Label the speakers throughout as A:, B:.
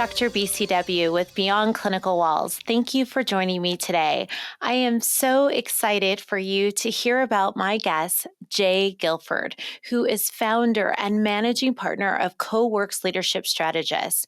A: Dr. BCW with Beyond Clinical Walls. Thank you for joining me today. I am so excited for you to hear about my guest, Jay Guilford, who is founder and managing partner of CoWorks Leadership Strategists.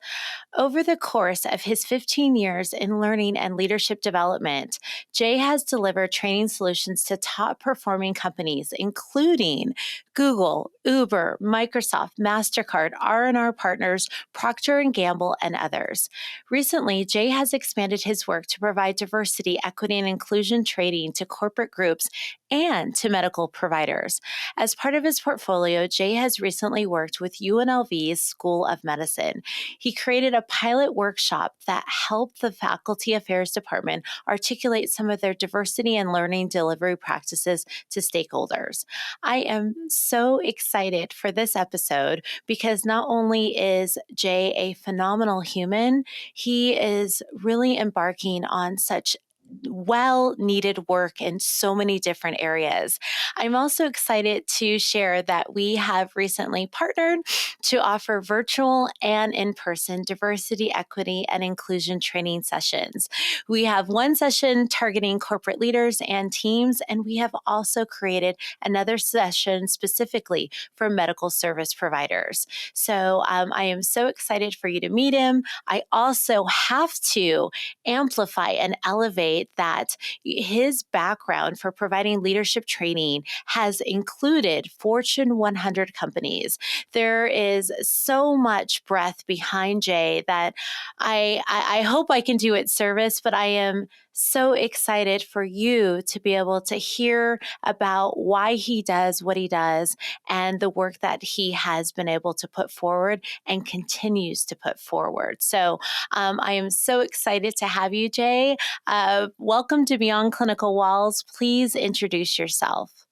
A: Over the course of his 15 years in learning and leadership development, Jay has delivered training solutions to top performing companies, including Google, Uber, Microsoft, MasterCard, R&R Partners, Procter & Gamble, and others. Recently, Jay has expanded his work to provide diversity, equity, and inclusion training to corporate groups and to medical providers. As part of his portfolio, Jay has recently worked with UNLV's School of Medicine. He created a pilot workshop that helped the Faculty Affairs Department articulate some of their diversity and learning delivery practices to stakeholders. I am so excited for this episode because not only is Jay a phenomenal human, he is really embarking on such well-needed work in so many different areas. I'm also excited to share that we have recently partnered to offer virtual and in-person diversity, equity, and inclusion training sessions. We have one session targeting corporate leaders and teams, and we have also created another session specifically for medical service providers. So I am so excited for you to meet him. I also have to amplify and elevate that his background for providing leadership training has included Fortune 100 companies. There is so much breadth behind Jay that I hope I can do it service, but I am so excited for you to be able to hear about why he does what he does and the work that he has been able to put forward and continues to put forward. So I am so excited to have you, Jay. Welcome to Beyond Clinical Walls. Please introduce yourself.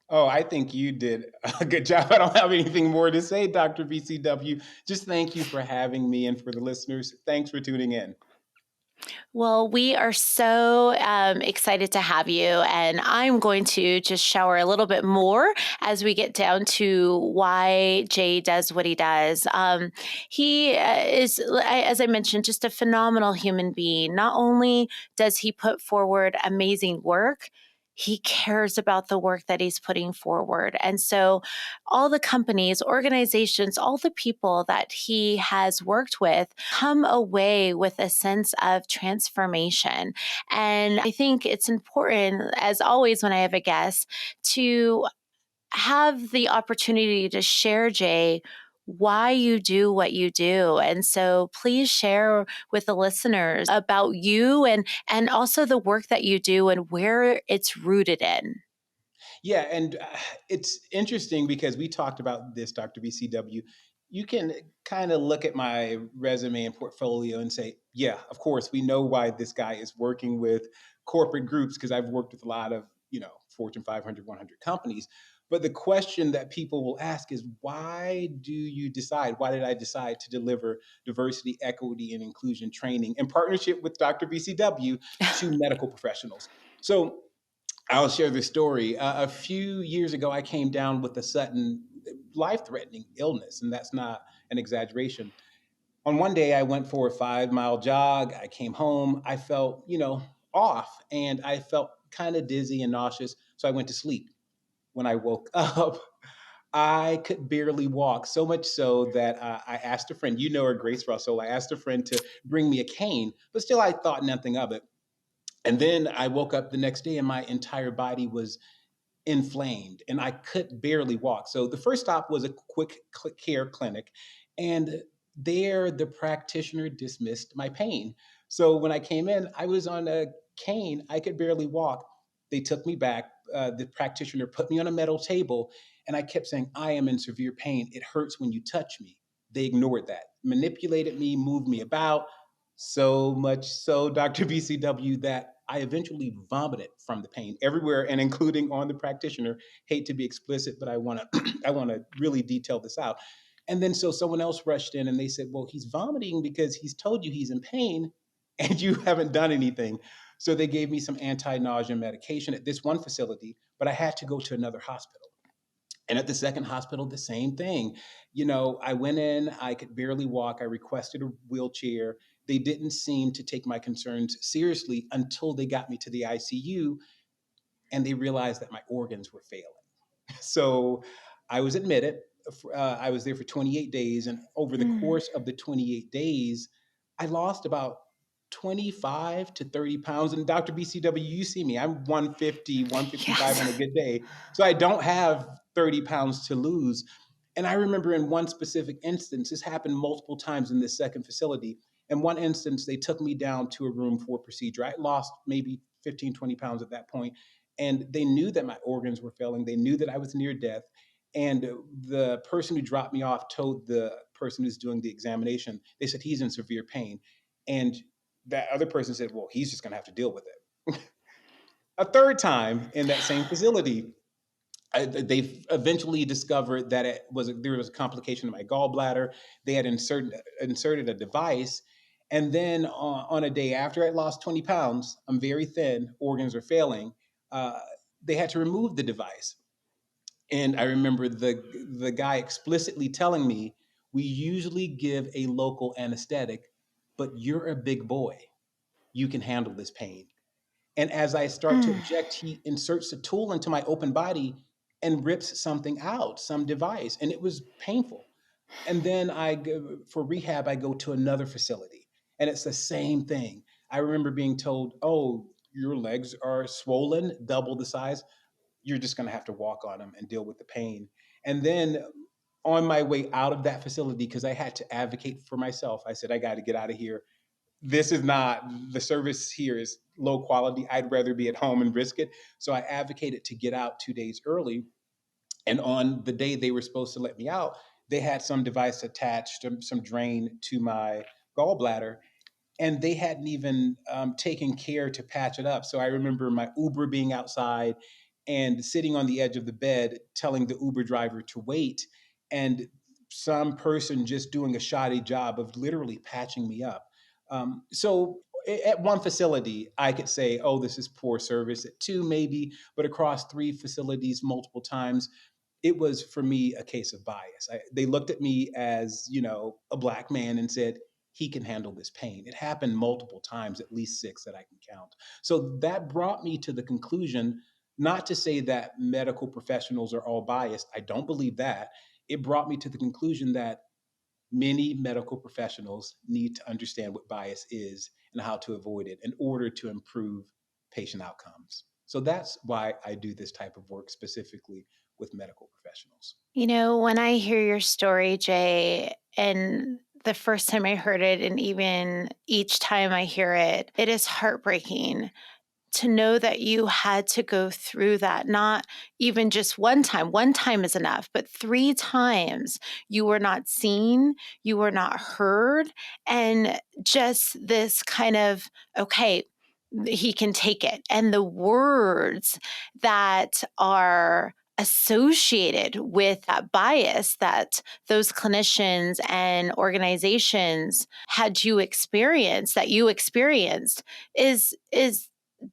B: Oh, I think you did a good job. I don't have anything more to say, Dr. BCW. Just thank you for having me, and for the listeners, thanks for tuning in.
A: Well, we are so excited to have you, and I'm going to just shower a little bit more as we get down to why Jay does what he does. He is, as I mentioned, just a phenomenal human being. Not only does he put forward amazing work, he cares about the work that he's putting forward. And so all the companies, organizations, all the people that he has worked with come away with a sense of transformation. And I think it's important, as always, when I have a guest, to have the opportunity to share, Jay, why you do what you do. And so please share with the listeners about you and also the work that you do and where it's rooted in.
B: Yeah, and it's interesting because we talked about this, Dr. BCW. You can kind of look at my resume and portfolio and say, yeah, of course, we know why this guy is working with corporate groups, because I've worked with a lot of, Fortune 500, 100 companies. But the question that people will ask is, why did I decide to deliver diversity, equity, and inclusion training in partnership with Dr. BCW to medical professionals? So I'll share this story. A few years ago, I came down with a sudden life-threatening illness, and that's not an exaggeration. On one day, I went for a 5 mile jog. I came home. I felt, off, and I felt kind of dizzy and nauseous. So I went to sleep. When I woke up, I could barely walk, so much so that I asked a friend, you know her, Grace Russell. I asked a friend to bring me a cane, but still I thought nothing of it. And then I woke up the next day and my entire body was inflamed and I could barely walk. So the first stop was a quick care clinic. And there, the practitioner dismissed my pain. So when I came in, I was on a cane. I could barely walk. They took me back. The practitioner put me on a metal table, and I kept saying, I am in severe pain. It hurts when you touch me. They ignored that, manipulated me, moved me about, so much so, Dr. BCW, that I eventually vomited from the pain everywhere, and including on the practitioner. Hate to be explicit, but I want to I want to really detail this out. And then so someone else rushed in and they said, "Well, he's vomiting because he's told you he's in pain, and you haven't done anything." So they gave me some anti-nausea medication at this one facility, but I had to go to another hospital. And at the second hospital, the same thing. I went in, I could barely walk. I requested a wheelchair. They didn't seem to take my concerns seriously until they got me to the ICU and they realized that my organs were failing. So I was admitted. I was there for 28 days. And over the
A: Mm.
B: course of the 28 days, I lost about 25 to 30 pounds. And Dr. BCW, you see me, I'm 150, 155
A: Yes.
B: on a good day. So I don't have 30 pounds to lose. And I remember in one specific instance, this happened multiple times in this second facility. In one instance, they took me down to a room for a procedure. I lost maybe 15, 20 pounds at that point. And they knew that my organs were failing. They knew that I was near death. And the person who dropped me off told the person who's doing the examination, they said, he's in severe pain. And that other person said, well, he's just going to have to deal with it. A third time in that same facility, they eventually discovered that there was a complication in my gallbladder. They had inserted a device, and then on a day after I lost 20 pounds, I'm very thin, organs are failing. Uh, they had to remove the device, and I remember the guy explicitly telling me, "We usually give a local anesthetic, but you're a big boy. You can handle this pain." And as I start to
A: Mm.
B: object, he inserts a tool into my open body and rips something out, some device. And it was painful. And then I go for rehab, I go to another facility and it's the same thing. I remember being told, oh, your legs are swollen, double the size. You're just going to have to walk on them and deal with the pain. And then on my way out of that facility, because I had to advocate for myself, I said, I got to get out of here. This is not, the service here is low quality. I'd rather be at home and risk it. So I advocated to get out 2 days early. And on the day they were supposed to let me out, they had some device attached, some drain to my gallbladder, and they hadn't even taken care to patch it up. So I remember my Uber being outside and sitting on the edge of the bed, telling the Uber driver to wait, and some person just doing a shoddy job of literally patching me up. So at one facility, I could say, "Oh, this is poor service." At two, maybe, but across three facilities, multiple times, it was for me a case of bias. They looked at me as, a black man and said, he can handle this pain. It happened multiple times, at least six that I can count. So that brought me to the conclusion, not to say that medical professionals are all biased. I don't believe that. It brought me to the conclusion that many medical professionals need to understand what bias is and how to avoid it in order to improve patient outcomes. So that's why I do this type of work specifically with medical professionals.
A: When I hear your story, Jay, and the first time I heard it, and even each time I hear it, it is heartbreaking to know that you had to go through that, not even just one time. One time is enough, but three times you were not seen, you were not heard, and just this kind of, okay, he can take it. And the words that are associated with that bias that those clinicians and organizations had you experience that you experienced is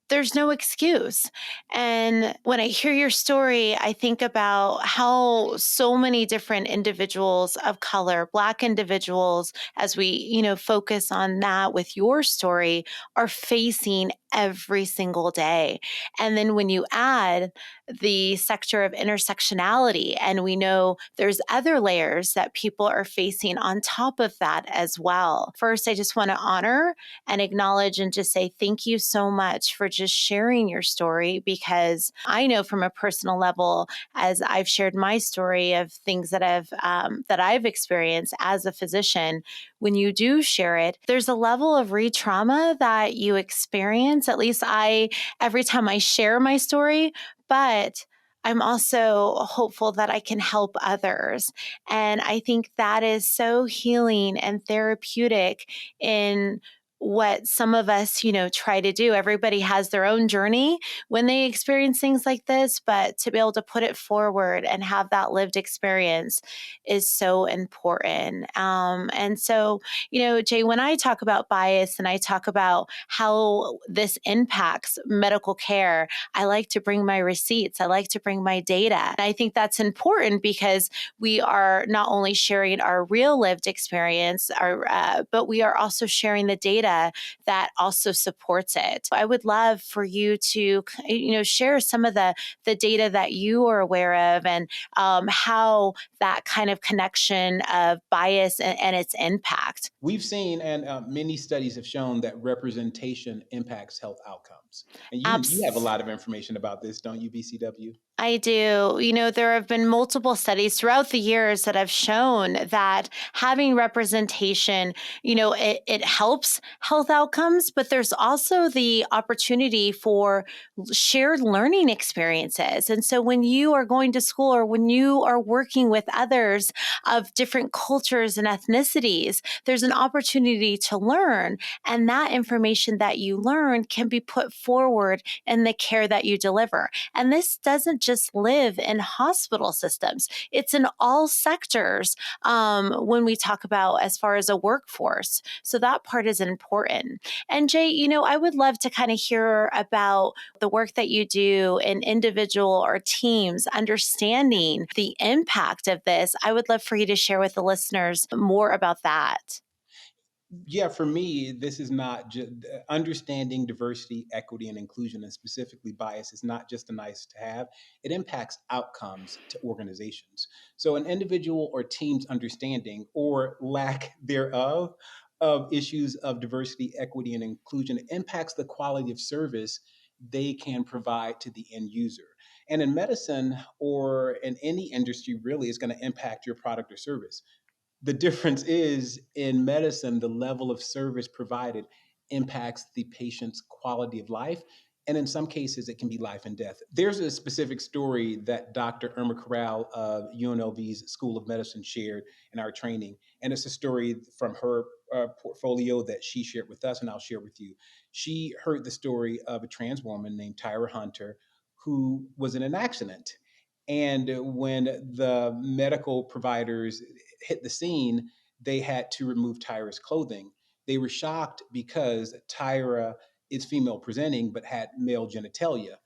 A: there's no excuse. And when I hear your story, I think about how so many different individuals of color, Black individuals, as we, focus on that with your story, are facing every single day. And then when you add the sector of intersectionality, and we know there's other layers that people are facing on top of that as well. First, I just want to honor and acknowledge and just say thank you so much for just sharing your story, because I know from a personal level, as I've shared my story of things that I've experienced as a physician, when you do share it, there's a level of re-trauma that you experience. At least every time I share my story, but I'm also hopeful that I can help others. And I think that is so healing and therapeutic in what some of us, try to do. Everybody has their own journey when they experience things like this, but to be able to put it forward and have that lived experience is so important. And so, Jay, when I talk about bias and I talk about how this impacts medical care, I like to bring my receipts. I like to bring my data. And I think that's important because we are not only sharing our real lived experience, but we are also sharing the data that also supports it. I would love for you to, share some of the data that you are aware of and how that kind of connection of bias and its impact.
B: We've seen, and many studies have shown that representation impacts health outcomes. And you have a
A: Abs-
B: lot of information about this, don't you, BCW?
A: I do. There have been multiple studies throughout the years that have shown that having representation, it helps health outcomes, but there's also the opportunity for shared learning experiences. And so when you are going to school or when you are working with others of different cultures and ethnicities, there's an opportunity to learn. And that information that you learn can be put forward in the care that you deliver. And this doesn't just live in hospital systems, it's in all sectors when we talk about as far as a workforce. So that part is important. And Jay, I would love to kind of hear about the work that you do in individual or teams, understanding the impact of this. I would love for you to share with the listeners more about that.
B: Yeah, for me, this is not just understanding diversity, equity, and inclusion, and specifically bias is not just a nice to have. It impacts outcomes to organizations. So, an individual or team's understanding or lack thereof of issues of diversity, equity, and inclusion impacts the quality of service they can provide to the end user. And in medicine or in any industry, really, is going to impact your product or service. The difference is in medicine, the level of service provided impacts the patient's quality of life. And in some cases, it can be life and death. There's a specific story that Dr. Irma Corral of UNLV's School of Medicine shared in our training. And it's a story from her portfolio that she shared with us, and I'll share with you. She heard the story of a trans woman named Tyra Hunter who was in an accident. And when the medical providers hit the scene, they had to remove Tyra's clothing. They were shocked because Tyra is female presenting but had male genitalia.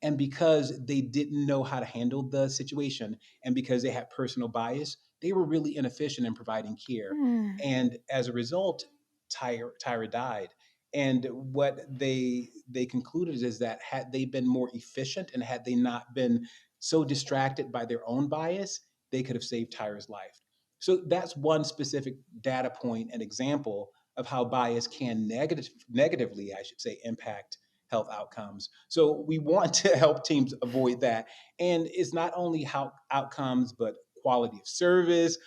B: And because they didn't know how to handle the situation and because they had personal bias, they were really inefficient in providing care.
A: Hmm.
B: And as a result, Tyra died. And what they concluded is that had they been more efficient and had they not been so distracted by their own bias, they could have saved Tyra's life. So that's one specific data point and example of how bias can negatively, I should say, impact health outcomes. So we want to help teams avoid that. And it's not only how outcomes, but quality of service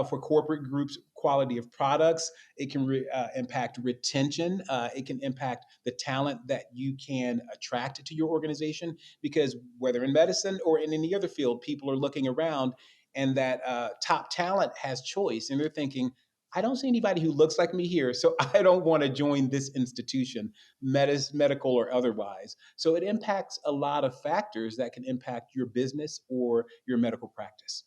B: for corporate groups, quality of products. It can impact retention. It can impact the talent that you can attract to your organization because whether in medicine or in any other field, people are looking around and that top talent has choice and they're thinking, I don't see anybody who looks like me here, so I don't want to join this institution, medical or otherwise. So it impacts a lot of factors that can impact your business or your medical practice.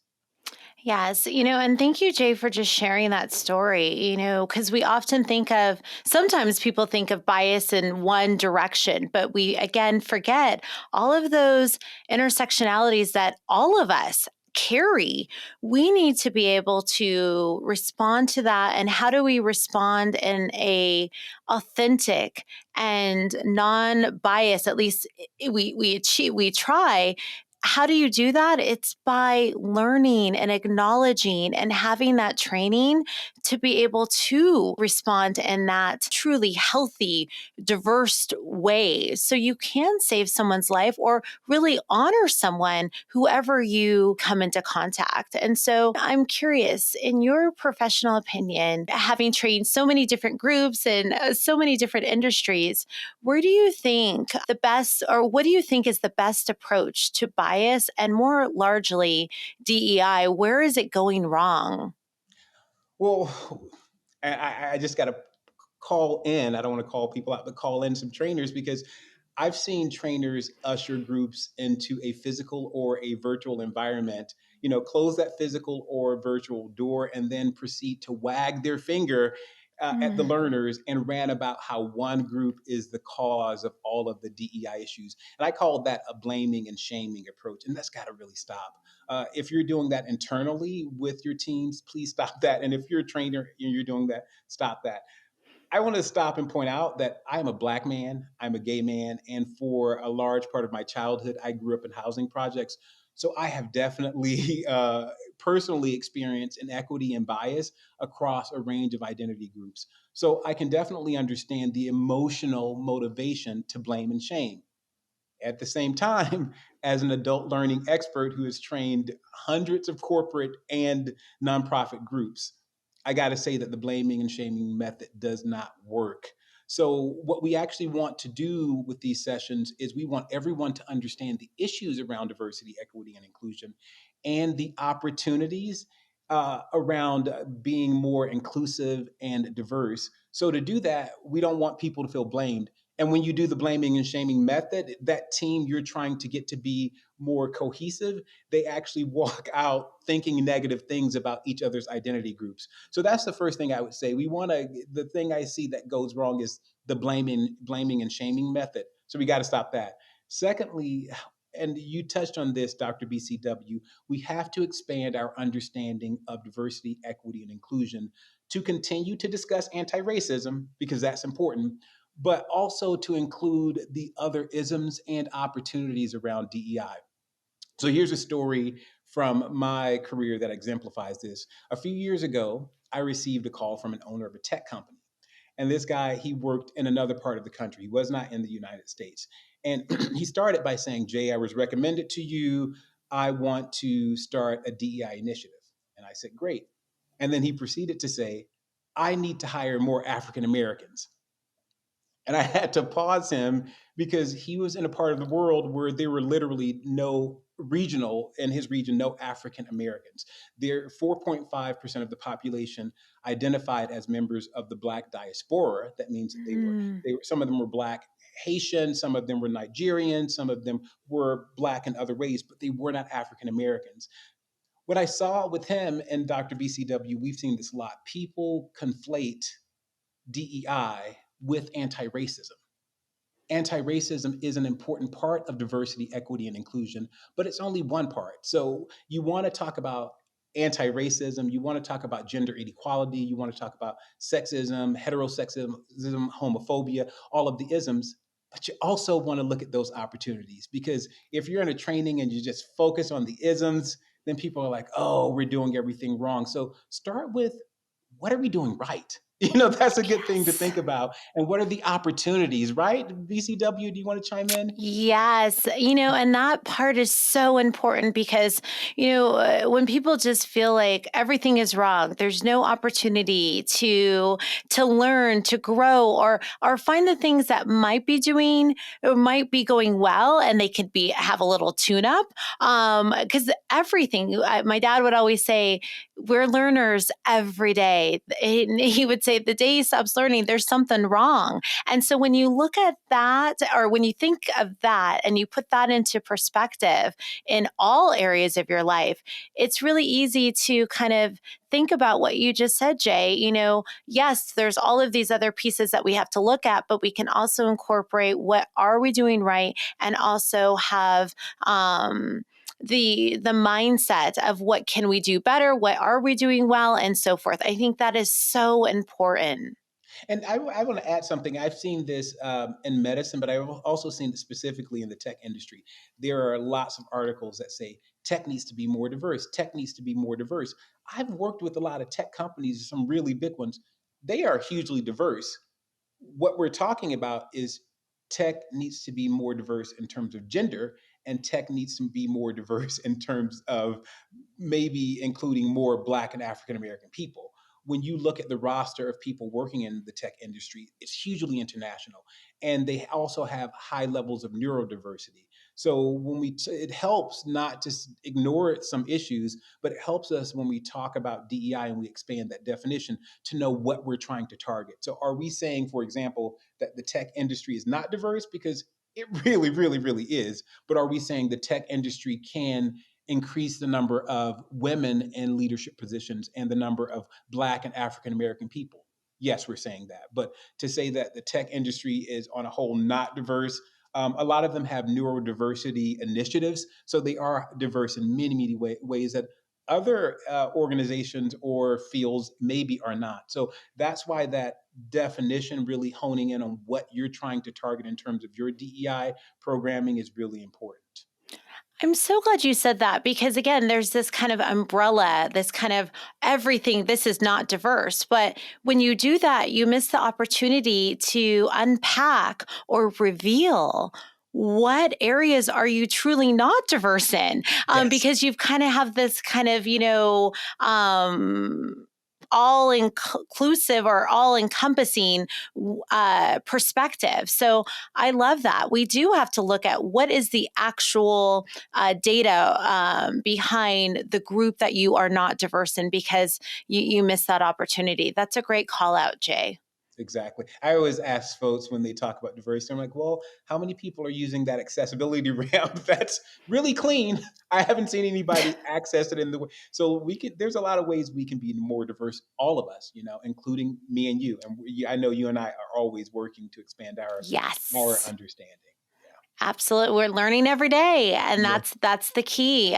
A: Yes, and thank you, Jay, for just sharing that story, because we often sometimes people think of bias in one direction, but we again forget all of those intersectionalities that all of us carry. We need to be able to respond to that. And how do we respond in a authentic and non-bias, at least we try. How do you do that? It's by learning and acknowledging and having that training to be able to respond in that truly healthy, diverse way. So you can save someone's life or really honor someone, whoever you come into contact. And so I'm curious, in your professional opinion, having trained so many different groups and so many different industries, where do you think the best, or what do you think is the best approach to bias and more largely DEI? Where is it going wrong?
B: Well, I just got to call in, I don't want to call people out, but call in some trainers because I've seen trainers usher groups into a physical or a virtual environment, close that physical or virtual door and then proceed to wag their finger at the
A: Mm.
B: learners and ran about how one group is the cause of all of the DEI issues. And I call that a blaming and shaming approach. And that's got to really stop. If you're doing that internally with your teams, please stop that. And if you're a trainer and you're doing that, stop that. I want to stop and point out that I am a black man, I'm a gay man, and for a large part of my childhood, I grew up in housing projects. So I have definitely personally experienced inequity and bias across a range of identity groups. So I can definitely understand the emotional motivation to blame and shame. At the same time, as an adult learning expert who has trained hundreds of corporate and nonprofit groups, I got to say that the blaming and shaming method does not work. So, what we actually want to do with these sessions is we want everyone to understand the issues around diversity, equity, and inclusion and the opportunities around being more inclusive and diverse. So, to do that, we don't want people to feel blamed. And when you do the blaming and shaming method, that team you're trying to get to be more cohesive, they actually walk out thinking negative things about each other's identity groups. So that's the first thing I would say. The thing I see that goes wrong is the blaming and shaming method. So we got to stop that. Secondly, and you touched on this, Dr. BCW, we have to expand our understanding of diversity, equity, and inclusion to continue to discuss anti racism, because that's important, but also to include the other isms and opportunities around DEI. So here's a story from my career that exemplifies this. A few years ago, I received a call from an owner of a tech company. And this guy, he worked in another part of the country. He was not in the United States. And he started by saying, Jay, I was recommended to you. I want to start a DEI initiative. And I said, great. And then he proceeded to say, I need to hire more African Americans. And I had to pause him because he was in a part of the world where there were literally no regional in his region, no African Americans. There, 4.5% of the population identified as members of the Black diaspora. That means that
A: Mm.
B: some of them were Black Haitian, some of them were Nigerian, some of them were Black in other ways, but they were not African Americans. What I saw with him and Dr. BCW, we've seen this a lot. People conflate DEI with anti racism. Anti racism is an important part of diversity, equity, and inclusion, but it's only one part. So you want to talk about anti racism, you want to talk about gender inequality, you want to talk about sexism, heterosexism, homophobia, all of the isms. But you also want to look at those opportunities, because if you're in a training and you just focus on the isms, then people are like, oh, we're doing everything wrong. So start with, what are we doing right? That's a good thing to
A: Yes.
B: think about. And what are the opportunities, right? BCW, do you want to chime in?
A: Yes, and that part is so important because, when people just feel like everything is wrong, there's no opportunity to learn, to grow, or find the things that might be doing or might be going well, and they could be have a little tune up. Because everything, my dad would always say, we're learners every day. He would say, the day he stops learning, there's something wrong. And so when you look at that, or when you think of that and you put that into perspective in all areas of your life, it's really easy to kind of think about what you just said, Jay. Yes, there's all of these other pieces that we have to look at, but we can also incorporate what are we doing right, and also have the mindset of what can we do better, what are we doing well, and so forth. I think that is so important.
B: And I want to add something. I've seen this in medicine, but I've also seen it specifically in the tech industry. There are lots of articles that say tech needs to be more diverse. Tech needs to be more diverse. I've worked with a lot of tech companies, some really big ones. They are hugely diverse. What we're talking about is tech needs to be more diverse in terms of gender, and tech needs to be more diverse in terms of maybe including more Black and African American people. When you look at the roster of people working in the tech industry, it's hugely international. And they also have high levels of neurodiversity. So it helps not to ignore some issues, but it helps us when we talk about DEI and we expand that definition to know what we're trying to target. So are we saying, for example, that the tech industry is not diverse? Because it really, really, really is. But are we saying the tech industry can increase the number of women in leadership positions and the number of Black and African American people? Yes, we're saying that. But to say that the tech industry is on a whole not diverse, a lot of them have neurodiversity initiatives. So they are diverse in many, many ways that other organizations or fields maybe are not. So that's why that definition, really honing in on what you're trying to target in terms of your DEI programming, is really important.
A: I'm so glad you said that because, again, there's this kind of umbrella, this kind of everything. This is not diverse. But when you do that, you miss the opportunity to unpack or reveal what areas are you truly not diverse in,
B: Yes,
A: because you've kind of have this kind of, all inclusive or all encompassing perspective. So I love that. We do have to look at what is the actual data behind the group that you are not diverse in, because you miss that opportunity. That's a great call out, Jay.
B: exactly. I always ask folks when they talk about diversity, I'm like, well, how many people are using that accessibility ramp that's really clean? I haven't seen anybody access it in the way. So there's a lot of ways we can be more diverse, all of us, including me and you. And I know you and I are always working to expand our
A: Yes.
B: understanding.
A: Absolutely. We're learning every day. And
B: Yeah.
A: that's the key.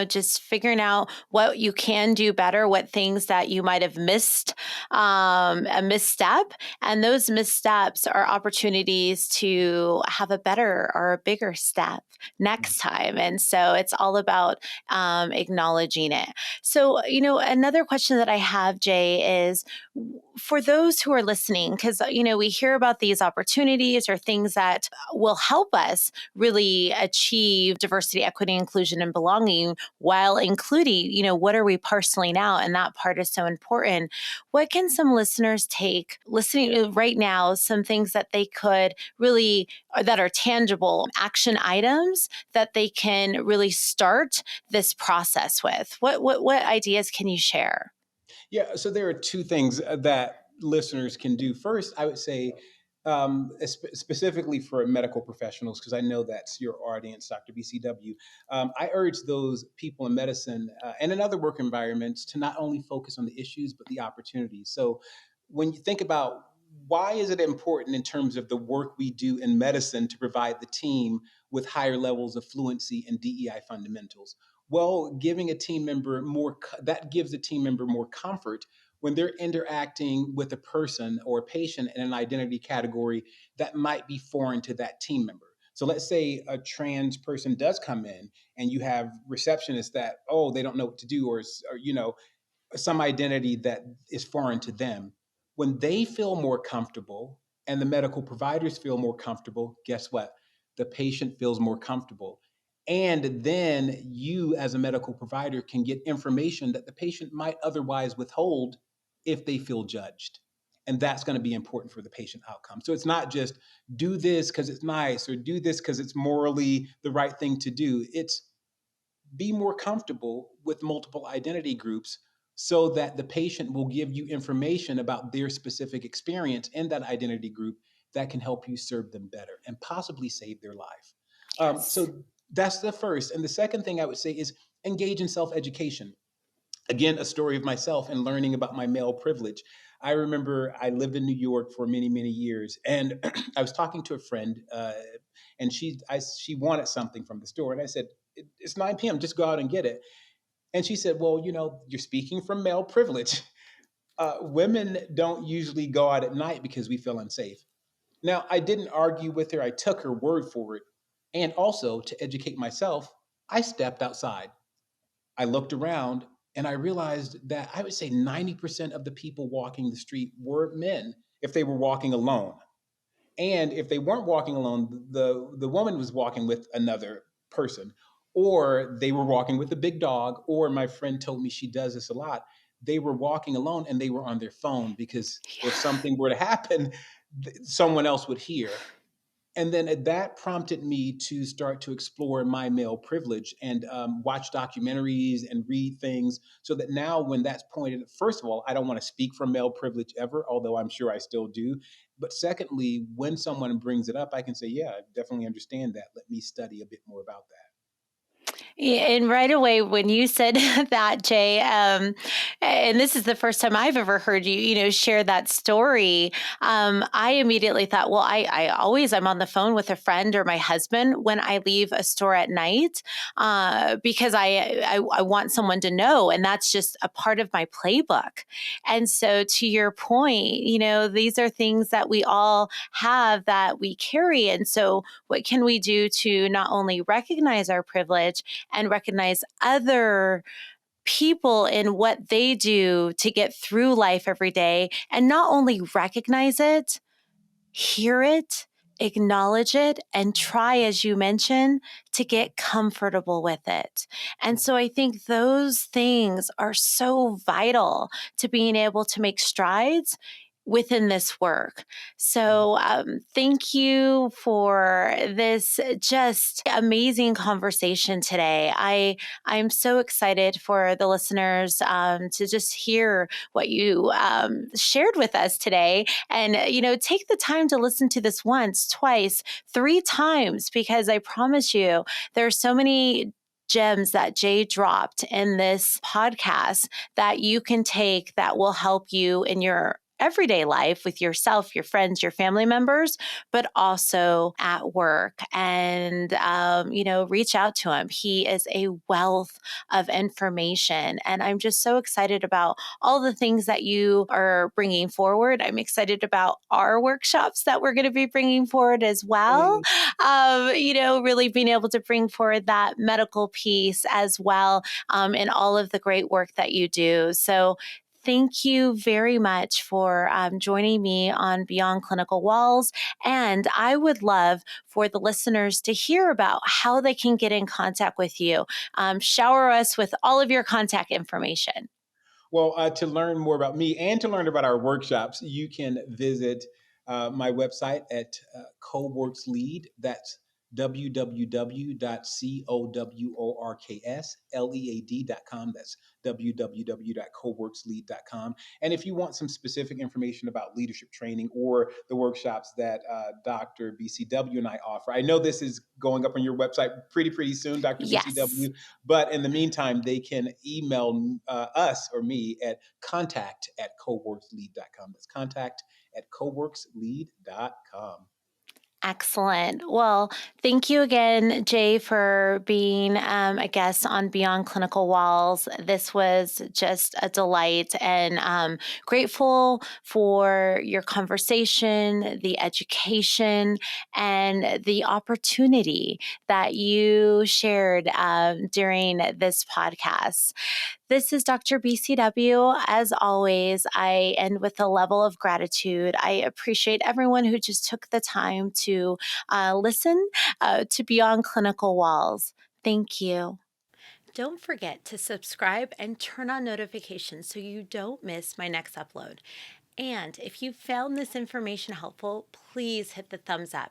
A: Just figuring out what you can do better, what things that you might have missed, a misstep. And those missteps are opportunities to have a better or a bigger step
B: Yeah.
A: next time. And so it's all about acknowledging it. So, another question that I have, Jay, is for those who are listening, because, we hear about these opportunities or things that will help us really achieve diversity, equity, inclusion, and belonging while including, what are we parceling out? And that part is so important. What can some listeners take listening right now, some things that they could really, that are tangible action items that they can really start this process with? What ideas can you share?
B: Yeah, so there are two things that listeners can do. First, I would say, specifically for medical professionals, because I know that's your audience, Dr. BCW. I urge those people in medicine and in other work environments to not only focus on the issues, but the opportunities. So when you think about why is it important in terms of the work we do in medicine to provide the team with higher levels of fluency in DEI fundamentals? Well, giving a team member that gives a team member more comfort when they're interacting with a person or a patient in an identity category that might be foreign to that team member. So let's say a trans person does come in and you have receptionists that, oh, they don't know what to do, or some identity that is foreign to them. When they feel more comfortable and the medical providers feel more comfortable, guess what? The patient feels more comfortable. And then you, as a medical provider, can get information that the patient might otherwise withhold if they feel judged. And that's going to be important for the patient outcome. So it's not just do this because it's nice or do this because it's morally the right thing to do. It's be more comfortable with multiple identity groups so that the patient will give you information about their specific experience in that identity group that can help you serve them better and possibly save their life.
A: Yes.
B: So that's the first. And the second thing I would say is engage in self education. Again, a story of myself and learning about my male privilege. I remember I lived in New York for many, many years, and I was talking to a friend, and she wanted something from the store, and I said, "It's 9 p.m. Just go out and get it." And she said, "Well, you're speaking from male privilege. Women don't usually go out at night because we feel unsafe." Now, I didn't argue with her. I took her word for it, and also to educate myself, I stepped outside. I looked around and I realized that I would say 90% of the people walking the street were men if they were walking alone. And if they weren't walking alone, the woman was walking with another person, or they were walking with a big dog, or my friend told me she does this a lot. They were walking alone and they were on their phone because if
A: Yeah.
B: something were to happen, someone else would hear. And then that prompted me to start to explore my male privilege and watch documentaries and read things, so that now when that's pointed, first of all, I don't want to speak from male privilege ever, although I'm sure I still do. But secondly, when someone brings it up, I can say, yeah, I definitely understand that. Let me study a bit more about that.
A: Yeah, and right away when you said that, Jay, and this is the first time I've ever heard you, share that story. I immediately thought, well, I'm on the phone with a friend or my husband when I leave a store at night, because I want someone to know, and that's just a part of my playbook. And so, to your point, these are things that we all have that we carry, and so what can we do to not only recognize our privilege and recognize other people in what they do to get through life every day, and not only recognize it, hear it, acknowledge it, and try, as you mentioned, to get comfortable with it. And so I think those things are so vital to being able to make strides within this work. So, thank you for this just amazing conversation today. I'm so excited for the listeners to just hear what you shared with us today, and take the time to listen to this once, twice, three times, because I promise you there are so many gems that Jay dropped in this podcast that you can take that will help you in your everyday life with yourself, your friends, your family members, but also at work. And reach out to him. He is a wealth of information, and I'm just so excited about all the things that you are bringing forward. I'm excited about our workshops that we're going to be bringing forward as well.
B: Yay.
A: Really being able to bring forward that medical piece as well, in all of the great work that you do. So, thank you very much for joining me on Beyond Clinical Walls. And I would love for the listeners to hear about how they can get in contact with you. Shower us with all of your contact information.
B: Well, to learn more about me and to learn about our workshops, you can visit my website at CoWorksLead. That's www.coworkslead.com. That's www.coworkslead.com. And if you want some specific information about leadership training or the workshops that Dr. BCW and I offer, I know this is going up on your website pretty soon, Dr.
A: Yes.
B: BCW. But in the meantime, they can email us or me at contact@coworkslead.com. That's contact@coworkslead.com.
A: Excellent. Well, thank you again, Jay, for being a guest on Beyond Clinical Walls. This was just a delight, and grateful for your conversation, the education, and the opportunity that you shared during this podcast. This is Dr. BCW. As always, I end with a level of gratitude. I appreciate everyone who just took the time to listen to Beyond Clinical Walls. Thank you. Don't forget to subscribe and turn on notifications so you don't miss my next upload. And if you found this information helpful, please hit the thumbs up.